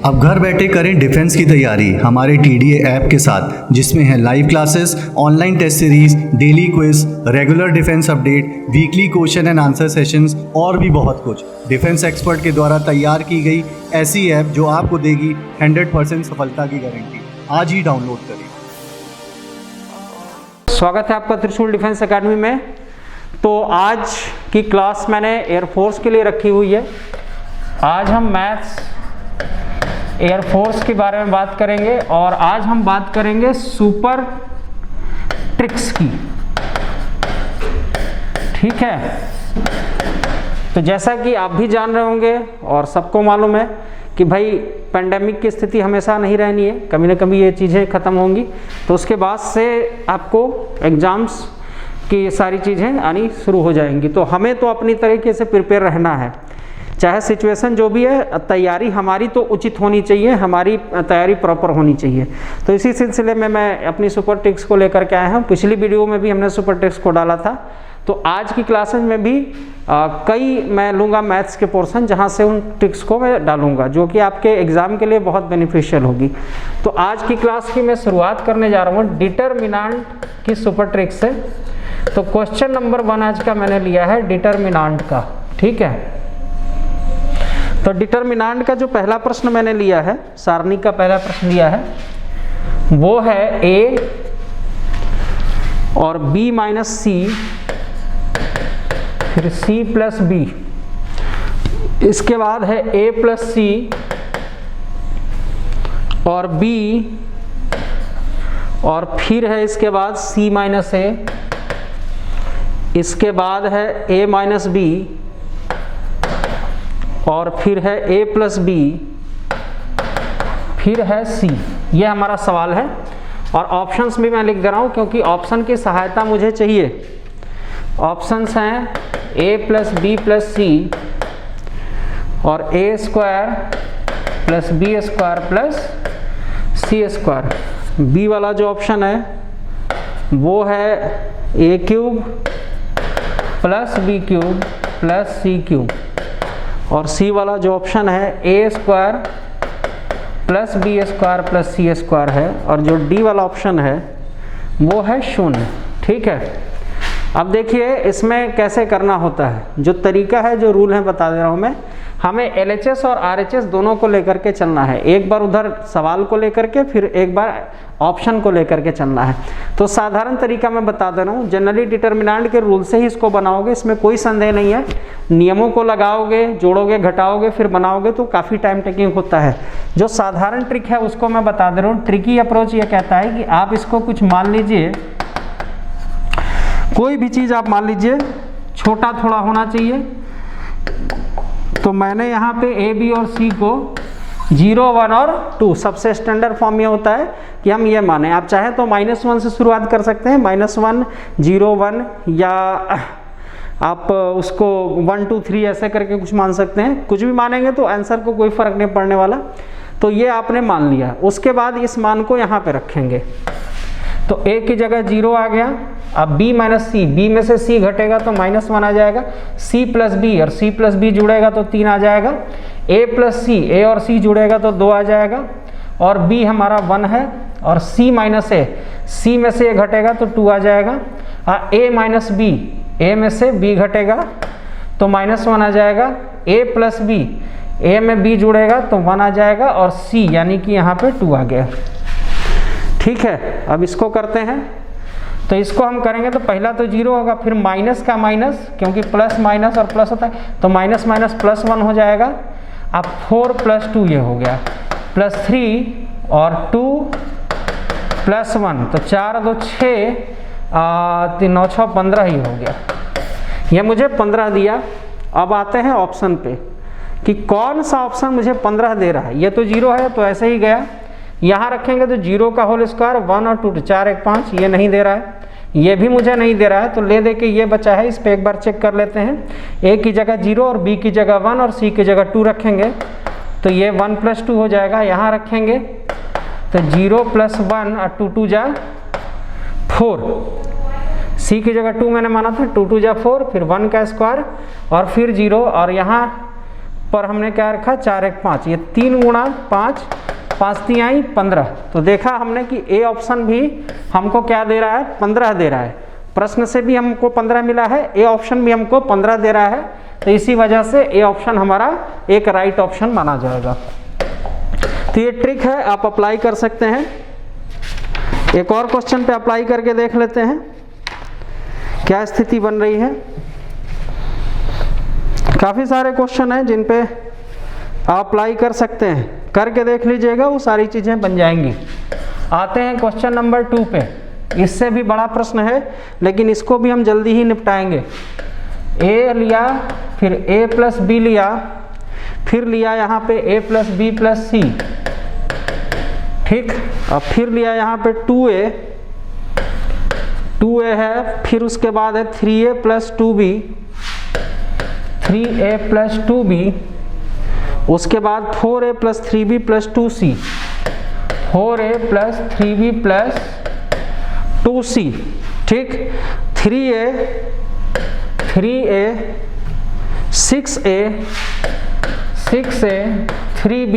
अब घर बैठे करें डिफेंस की तैयारी हमारे TDA ऐप के साथ, जिसमें है live classes, online test series, daily quiz, regular defence update, weekly question and answer sessions और भी बहुत कुछ। डिफेंस एक्सपर्ट के द्वारा तैयार की गई ऐसी ऐप जो आपको देगी 100% सफलता की गारंटी। आज ही डाउनलोड करें। स्वागत है आपका त्रिशूल डिफेंस एकेडमी में। तो आज की क्लास मैंने एयरफोर्स के लिए रखी हुई है। आज हम मैथ्स एयरफोर्स के बारे में बात करेंगे और आज हम बात करेंगे सुपर ट्रिक्स की। ठीक है, तो जैसा कि आप भी जान रहे होंगे और सबको मालूम है कि भाई पेंडेमिक की स्थिति हमेशा नहीं रहनी है, कभी ना कभी ये चीज़ें ख़त्म होंगी। तो उसके बाद से आपको एग्ज़ाम्स की सारी चीज़ें आनी शुरू हो जाएंगी। तो हमें तो अपनी तरीके से प्रिपेयर रहना है, चाहे सिचुएशन जो भी है। तैयारी हमारी तो उचित होनी चाहिए, हमारी तैयारी प्रॉपर होनी चाहिए। तो इसी सिलसिले में मैं अपनी सुपर ट्रिक्स को लेकर के आया हूँ। पिछली वीडियो में भी हमने सुपर ट्रिक्स को डाला था। तो आज की क्लासेज में भी कई मैं लूँगा मैथ्स के पोर्शन, जहाँ से उन ट्रिक्स को मैं डालूँगा जो कि आपके एग्ज़ाम के लिए बहुत बेनिफिशियल होगी। तो आज की क्लास की मैं शुरुआत करने जा रहा हूँ डिटरमिनेंट की सुपर ट्रिक्स से। तो क्वेश्चन नंबर 1 आज का मैंने लिया है डिटरमिनेंट का। ठीक है, तो डिटरमिनेंट का जो पहला प्रश्न मैंने लिया है, सारणी का पहला प्रश्न लिया है, वो है a और b माइनस c, फिर c प्लस b, इसके बाद है a प्लस c और b, और फिर है इसके बाद c माइनस a, इसके बाद है a माइनस b, और फिर है a प्लस b, फिर है c। ये हमारा सवाल है और ऑप्शंस भी मैं लिख दे रहा हूँ क्योंकि ऑप्शन की सहायता मुझे चाहिए। ऑप्शंस हैं a plus b plus c और a square plus b square plus c square. b वाला जो ऑप्शन है वो है a cube plus b cube plus c cube, और c वाला जो ऑप्शन है a square plus b square plus c square है, और जो d वाला ऑप्शन है वो है 0। ठीक है, अब देखिए इसमें कैसे करना होता है। जो तरीका है, जो रूल है बता दे रहा हूँ मैं। हमें LHS और RHS दोनों को लेकर के चलना है। एक बार उधर सवाल को लेकर के, फिर एक बार ऑप्शन को लेकर के चलना है। तो साधारण तरीका मैं बता दे रहा हूँ। जनरली डिटरमिनेंट के रूल से ही इसको बनाओगे, इसमें कोई संदेह नहीं है। नियमों को लगाओगे, जोड़ोगे, घटाओगे, फिर बनाओगे तो काफ़ी टाइम टेकिंग होता है। जो साधारण ट्रिक है उसको मैं बता दे रहा हूँ। ट्रिकी अप्रोच ये कहता है कि आप इसको कुछ मान लीजिए, कोई भी चीज़ आप मान लीजिए, छोटा थोड़ा होना चाहिए। तो मैंने यहाँ पे a, b और c को 0, 1 और 2, सबसे स्टैंडर्ड फॉर्म ये होता है कि हम ये माने। आप चाहें तो -1 से शुरुआत कर सकते हैं, -1, 0, 1, या आप उसको 1, 2, 3 ऐसे करके कुछ मान सकते हैं। कुछ भी मानेंगे तो आंसर को कोई फर्क नहीं पड़ने वाला। तो ये आपने मान लिया। उसके बाद इस मान को यहाँ पे रखेंगे। तो a की जगह 0 आ गया। अब b माइनस c, b में से c घटेगा तो -1 आ जाएगा। c प्लस b, और c प्लस b जुड़ेगा तो 3 आ जाएगा। a प्लस c, a और c जुड़ेगा तो 2 आ जाएगा। और b हमारा 1 है, और c माइनस a, c में से a घटेगा तो 2 आ जाएगा। a माइनस b, a में से b घटेगा तो -1 आ जाएगा। a प्लस b, a में b जुड़ेगा तो 1 आ जाएगा, और c यानी कि यहाँ पे 2 आ गया। ठीक है, अब इसको करते हैं। तो इसको हम करेंगे तो पहला तो 0 होगा, फिर माइनस का माइनस, क्योंकि प्लस माइनस और प्लस होता है, तो माइनस माइनस प्लस 1 हो जाएगा। अब 4 प्लस 2 ये हो गया, प्लस 3 और 2 प्लस 1, तो 4 2 6, 3 9 6 15 ही हो गया। ये मुझे 15 दिया। अब आते हैं ऑप्शन पे कि कौन सा ऑप्शन मुझे 15 दे रहा है। ये तो 0 है तो ऐसे ही गया। यहाँ रखेंगे तो 0 का होल स्क्वायर, 1 और 2, 4 1 5, ये नहीं दे रहा है। ये भी मुझे नहीं दे रहा है, तो ले दे के ये बचा है। इस पे एक बार चेक कर लेते हैं। a की जगह 0 और b की जगह 1 और c की जगह 2 रखेंगे तो ये 1 प्लस 2 हो जाएगा। यहाँ रखेंगे तो 0 प्लस 1 और 2 2 जा 4, c की जगह 2 मैंने माना था, 2 2 जा 4, फिर 1 का स्क्वायर और फिर 0, और यहाँ पर हमने क्या रखा 4 1 5, ये 3 गुणा 5, 5 3 आई 15। तो देखा हमने कि ए ऑप्शन भी हमको क्या दे रहा है, 15 दे रहा है। प्रश्न से भी हमको 15 मिला है, ए ऑप्शन भी हमको 15 दे रहा है, तो इसी वजह से ए ऑप्शन हमारा एक राइट ऑप्शन माना जाएगा। तो ये ट्रिक है, आप अप्लाई कर सकते हैं। एक और क्वेश्चन पे अप्लाई करके देख लेते हैं क्या स्थिति बन रही है। काफ़ी सारे क्वेश्चन हैं जिन पे आप अप्लाई कर सकते हैं, करके देख लीजिएगा, वो सारी चीज़ें बन जाएंगी। आते हैं क्वेश्चन नंबर 2 पे। इससे भी बड़ा प्रश्न है, लेकिन इसको भी हम जल्दी ही निपटाएंगे। ए लिया, फिर ए प्लस बी लिया, फिर लिया यहाँ पे ए प्लस बी प्लस सी, ठीक। और फिर लिया यहाँ पे 2a है, फिर उसके बाद है 3a plus 2b, 3a plus 2b, उसके बाद 4a plus 3b plus 2c, 4a plus 3b plus 2c, ठीक। 3a 6a 3b,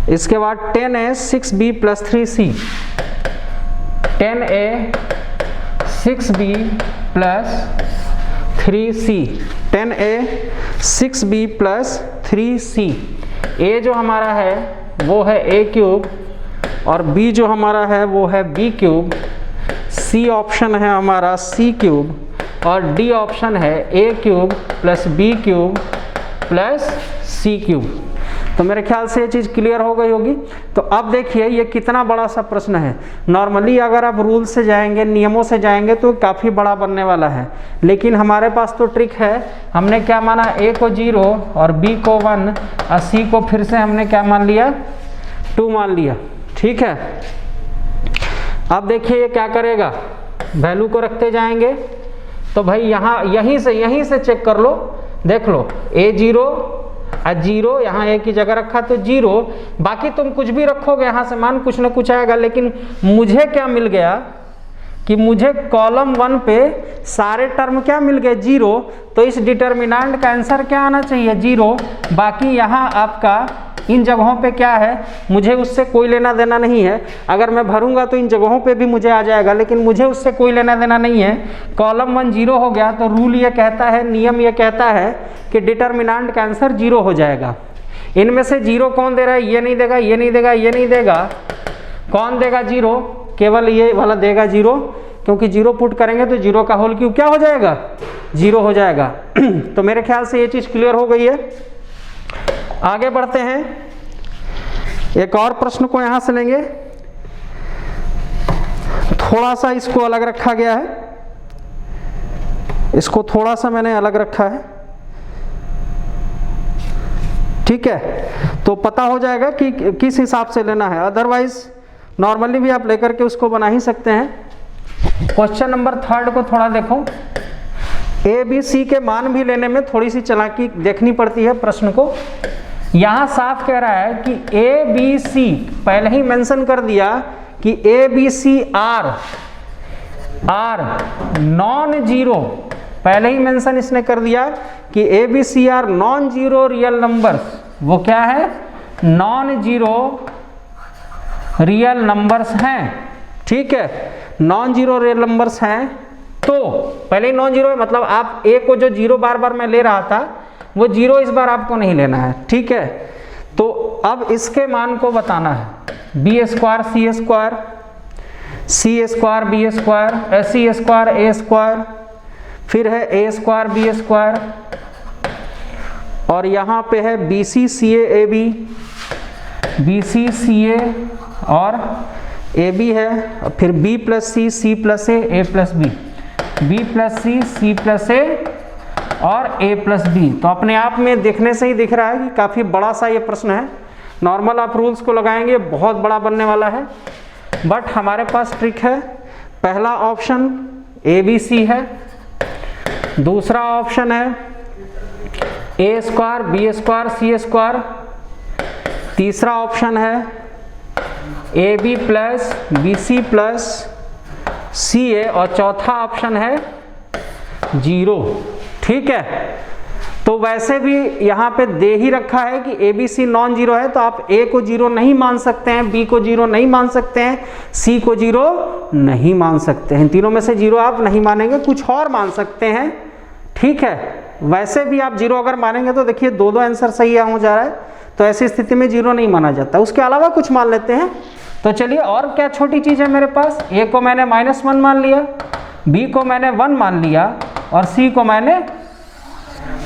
इसके बाद 10a 6b plus 3c, 10a 6b plus 3c, 10a 6b plus 3c। a जो हमारा है वो है a क्यूब, और b जो हमारा है वो है b क्यूब, c ऑप्शन है हमारा c क्यूब, और d ऑप्शन है a cube plus b cube plus c cube. तो मेरे ख्याल से ये चीज़ क्लियर हो गई होगी। तो अब देखिए ये कितना बड़ा सा प्रश्न है। नॉर्मली अगर आप रूल से जाएंगे, नियमों से जाएंगे, तो काफ़ी बड़ा बनने वाला है, लेकिन हमारे पास तो ट्रिक है। हमने क्या माना, a को 0 और b को 1 और c को फिर से हमने क्या मान लिया, 2 मान लिया, ठीक है। अब देखिए ये क्या करेगा, वैल्यू को रखते जाएंगे। तो भाई यहाँ यहीं से चेक कर लो, देख लो a 0 और 0, यहाँ a की जगह रखा तो 0, बाकी तुम कुछ भी रखोगे यहाँ से मान कुछ ना कुछ आएगा। लेकिन मुझे क्या मिल गया कि मुझे कॉलम 1 पे सारे टर्म क्या मिल गए, 0। तो इस डिटर्मिनेंट का आंसर क्या आना चाहिए, 0। बाकी यहाँ आपका इन जगहों पे क्या है, मुझे उससे कोई लेना देना नहीं है। अगर मैं भरूंगा तो इन जगहों पे भी मुझे आ जाएगा, लेकिन मुझे उससे कोई लेना देना नहीं है। कॉलम 1 0 हो गया, तो रूल ये कहता है, नियम ये कहता है कि डिटर्मिनेंट का आंसर 0 हो जाएगा। इनमें से 0 कौन दे रहा है, ये नहीं देगा, ये नहीं देगा, ये नहीं देगा, कौन देगा 0, केवल ये वाला देगा 0, क्योंकि 0 पुट करेंगे तो 0 का होल क्यूब क्या हो जाएगा, 0 हो जाएगा। तो मेरे ख्याल से ये चीज़ क्लियर हो गई है। आगे बढ़ते हैं, एक और प्रश्न को यहां से लेंगे। थोड़ा सा इसको अलग रखा गया है, इसको थोड़ा सा मैंने अलग रखा है, ठीक है। तो पता हो जाएगा कि किस हिसाब से लेना है, अदरवाइज नॉर्मली भी आप लेकर के उसको बना ही सकते हैं। क्वेश्चन नंबर 3 को थोड़ा देखो। ए बी सी के मान भी लेने में थोड़ी सी चालाकी देखनी पड़ती है प्रश्न को। यहाँ साफ कह रहा है कि ए बी सी, पहले ही मेंशन कर दिया कि A B C are non zero, पहले ही मेंशन इसने कर दिया कि A B C are non zero real numbers. वो क्या है, नॉन जीरो रियल नंबर्स हैं, ठीक है। नॉन जीरो रियल नंबर्स हैं, तो पहले ही नॉन जीरो है, मतलब आप ए को जो जीरो बार बार मैं ले रहा था वो जीरो इस बार आपको नहीं लेना है, ठीक है। तो अब इसके मान को बताना है, B square C square, C square B square, C square ए स्क्वायर, फिर है ए स्क्वायर बी स्क्वायर, और यहाँ पे है B C C A B, B C C A और ए बी है, फिर B plus C C plus A plus B, B plus C C plus A और ए प्लस बी। तो अपने आप में देखने से ही दिख रहा है कि काफ़ी बड़ा सा ये प्रश्न है। नॉर्मल आप रूल्स को लगाएंगे बहुत बड़ा बनने वाला है, बट हमारे पास ट्रिक है। पहला ऑप्शन ए बी सी है, दूसरा ऑप्शन है A square B square C square, तीसरा ऑप्शन है A B plus B C plus C A, और चौथा ऑप्शन है जीरो, ठीक है। तो वैसे भी यहाँ पे दे ही रखा है कि ABC नॉन जीरो है, तो आप A को जीरो नहीं मान सकते हैं, B को जीरो नहीं मान सकते हैं, C को जीरो नहीं मान सकते हैं। तीनों में से जीरो आप नहीं मानेंगे, कुछ और मान सकते हैं, ठीक है। वैसे भी आप जीरो अगर मानेंगे तो देखिए दो आंसर सही हो जा रहा है, तो ऐसी स्थिति में जीरो नहीं माना जाता। उसके अलावा कुछ मान लेते हैं। तो चलिए और क्या छोटी चीज़ है मेरे पास, A को मैंने -1 मान लिया, B को मैंने 1 मान लिया और C को मैंने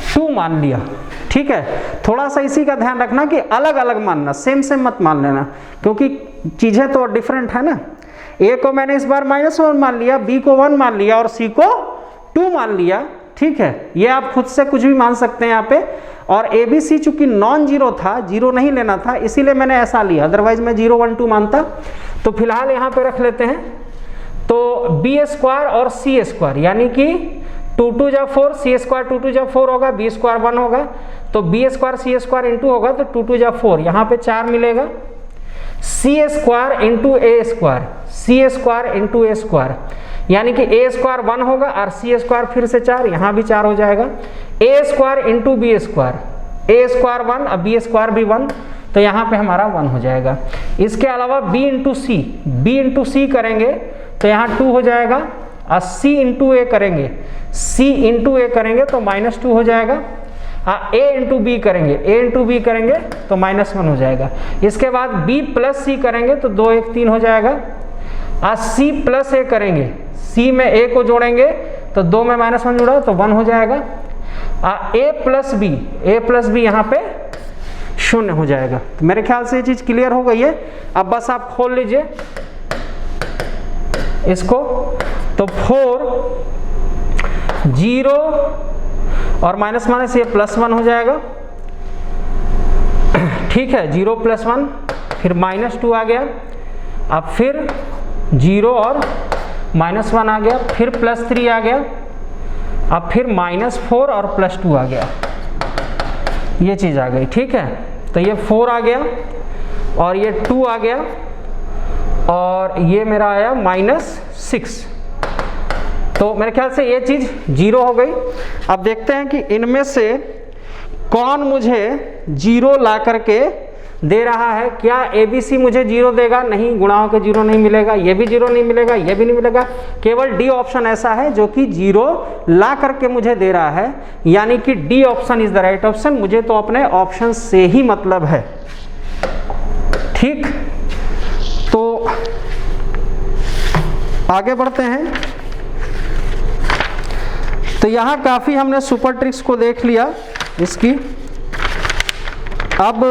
2 मान लिया, ठीक है। थोड़ा सा इसी का ध्यान रखना कि अलग अलग मानना, सेम मत मान लेना, क्योंकि चीज़ें तो डिफरेंट है ना। A को मैंने इस बार -1 मान लिया, B को 1 मान लिया और C को 2 मान लिया, ठीक है। ये आप खुद से कुछ भी मान सकते हैं यहाँ पे। और ABC चूंकि नॉन जीरो था, जीरो नहीं लेना था, इसीलिए मैंने ऐसा लिया, अदरवाइज मैं 0 1 2 मानता। तो फिलहाल यहाँ पे रख लेते हैं। तो B² और C², यानी कि 2 2 जा 4, C² 2 2 जा 4 होगा, B² 1 होगा, तो B² C² इंटू होगा तो 2 2 जा 4, यहाँ पे 4 मिलेगा। C² into A², C² into A², यानी कि A² 1 होगा और C² फिर से 4, यहाँ भी 4 हो जाएगा। A² इंटू B², A² 1 और B² भी 1, तो यहाँ पे हमारा 1 हो जाएगा। इसके अलावा B इंटू C करेंगे तो यहाँ 2 हो जाएगा, और C इंटू A करेंगे, C इंटू A करेंगे तो -2 हो जाएगा। A इंटू B करेंगे तो -1 हो जाएगा। इसके बाद B प्लस C करेंगे तो 2 1 3 हो जाएगा। C प्लस A करेंगे, C में A को जोड़ेंगे तो 2 में -1 जुड़ा तो 1 हो जाएगा। A प्लस B यहाँ पे 0 हो जाएगा। तो मेरे ख्याल से ये चीज़ क्लियर हो गई है। अब बस आप खोल लीजिए इसको, तो 4 0 और माइनस ये +1 हो जाएगा, ठीक है। 0 + 1 फिर -2 आ गया, अब फिर 0 और -1 आ गया, फिर +3 आ गया, अब फिर -4 और +2 आ गया, ये चीज़ आ गई, ठीक है। तो ये 4 आ गया और ये 2 आ गया और ये मेरा आया -6। तो मेरे ख्याल से ये चीज़ 0 हो गई। अब देखते हैं कि इनमें से कौन मुझे 0 ला करके दे रहा है। क्या ABC मुझे 0 देगा? नहीं, गुणाओं के 0 नहीं मिलेगा, ये भी 0 नहीं मिलेगा, ये भी नहीं मिलेगा। केवल D ऑप्शन ऐसा है जो कि 0 ला करके मुझे दे रहा है, यानी कि D option is the right option. मुझे तो अपने ऑप्शन से ही मतलब है, ठीक। तो आगे बढ़ते हैं। तो यहाँ काफ़ी हमने सुपर ट्रिक्स को देख लिया इसकी। अब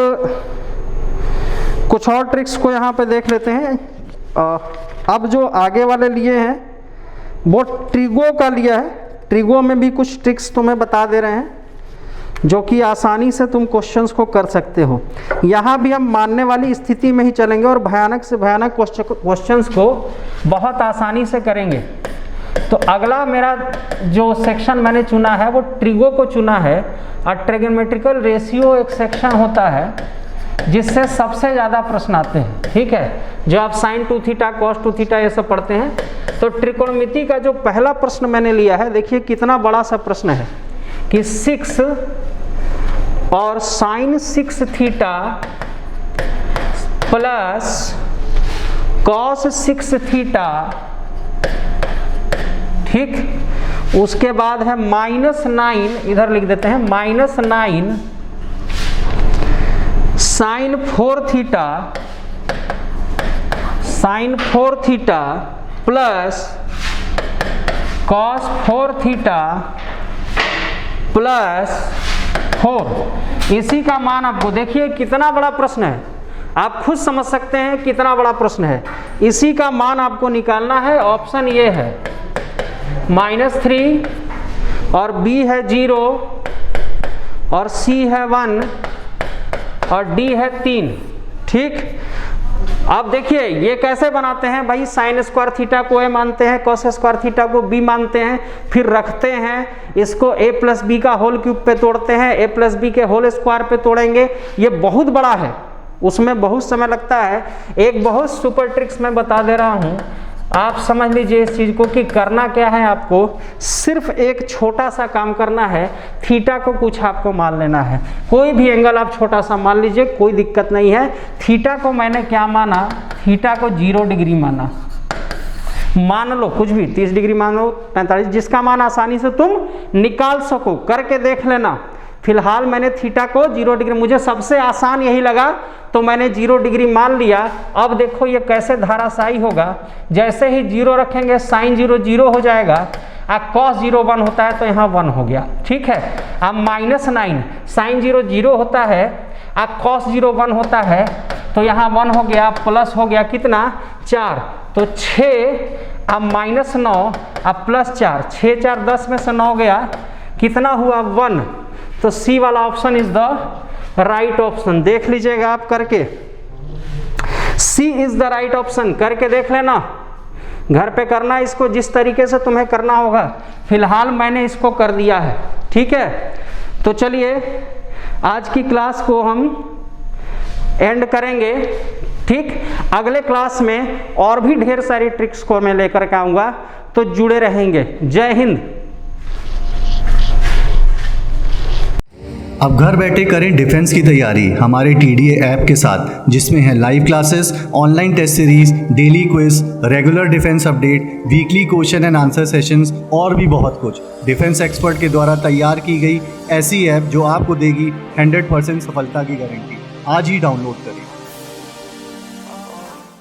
कुछ और ट्रिक्स को यहाँ पे देख लेते हैं। अब जो आगे वाले लिए हैं वो ट्रिगो का लिया है। ट्रिगो में भी कुछ ट्रिक्स तुम्हें बता दे रहे हैं जो कि आसानी से तुम क्वेश्चंस को कर सकते हो। यहाँ भी हम मानने वाली स्थिति में ही चलेंगे और भयानक से भयानक क्वेश्चंस को बहुत आसानी से करेंगे। तो अगला मेरा जो सेक्शन मैंने चुना है वो ट्रिगो को चुना है। और ट्रिग्नोमेट्रिकल रेशियो एक सेक्शन होता है जिससे सबसे ज़्यादा प्रश्न आते हैं, ठीक है। जो आप sin 2 थीटा cos 2 थीटा ये सब पढ़ते हैं। तो त्रिकोणमिति का जो पहला प्रश्न मैंने लिया है, देखिए कितना बड़ा सा प्रश्न है कि 6 और sin 6 theta plus cos 6 theta, ठीक। उसके बाद है -9, इधर लिख देते हैं, -9 sin 4 theta plus cos 4 theta plus 4। इसी का मान आपको, देखिए कितना बड़ा प्रश्न है, आप खुद समझ सकते हैं कितना बड़ा प्रश्न है। इसी का मान आपको निकालना है। ऑप्शन ये है -3 और B है 0 और C है 1 और D है 3, ठीक। अब देखिए ये कैसे बनाते हैं भाई। sin स्क्वायर थीटा को A मानते हैं, cos स्क्वायर थीटा को B मानते हैं, फिर रखते हैं इसको A प्लस B का होल क्यूब पे तोड़ते हैं, A प्लस B के होल स्क्वायर पे तोड़ेंगे। ये बहुत बड़ा है, उसमें बहुत समय लगता है। एक बहुत सुपर ट्रिक्स मैं बता दे रहा हूँ, आप समझ लीजिए इस चीज़ को कि करना क्या है, आपको सिर्फ एक छोटा सा काम करना है, थीटा को कुछ आपको मान लेना है। कोई भी एंगल आप छोटा सा मान लीजिए, कोई दिक्कत नहीं है। थीटा को मैंने क्या माना, थीटा को 0 डिग्री माना, मान लो कुछ भी 30 डिग्री मान लो, 45, जिसका मान आसानी से तुम निकाल सको, करके देख लेना। फिलहाल मैंने थीटा को 0 डिग्री, मुझे सबसे आसान यही लगा तो मैंने 0 डिग्री मान लिया। अब देखो ये कैसे धाराशायी होगा, जैसे ही 0 रखेंगे साइन 0 0 हो जाएगा, अब cos 0 1 होता है तो यहाँ 1 हो गया, ठीक है। अब -9 साइन 0 0 होता है, अब cos 0 1 होता है तो यहाँ 1 हो गया, प्लस हो गया कितना 4, तो 6, अब -9, अब +4, 6 4 10 में से 9 गया, कितना हुआ 1, तो सी वाला option is the right option. देख लीजिएगा आप करके, सी इज द राइट ऑप्शन, करके देख लेना। घर पे करना इसको जिस तरीके से तुम्हें करना होगा। फिलहाल मैंने इसको कर दिया है, ठीक है। तो चलिए आज की क्लास को हम एंड करेंगे, ठीक। अगले क्लास में और भी ढेर सारी ट्रिक्स को मैं लेकर के आऊँगा, तो जुड़े रहेंगे। जय हिंद। अब घर बैठे करें डिफेंस की तैयारी हमारे TDA ऐप के साथ, जिसमें है live classes, online test series, daily quiz, regular defence update, weekly question and answer sessions और भी बहुत कुछ। डिफेंस एक्सपर्ट के द्वारा तैयार की गई ऐसी ऐप जो आपको देगी 100% सफलता की गारंटी। आज ही डाउनलोड करें।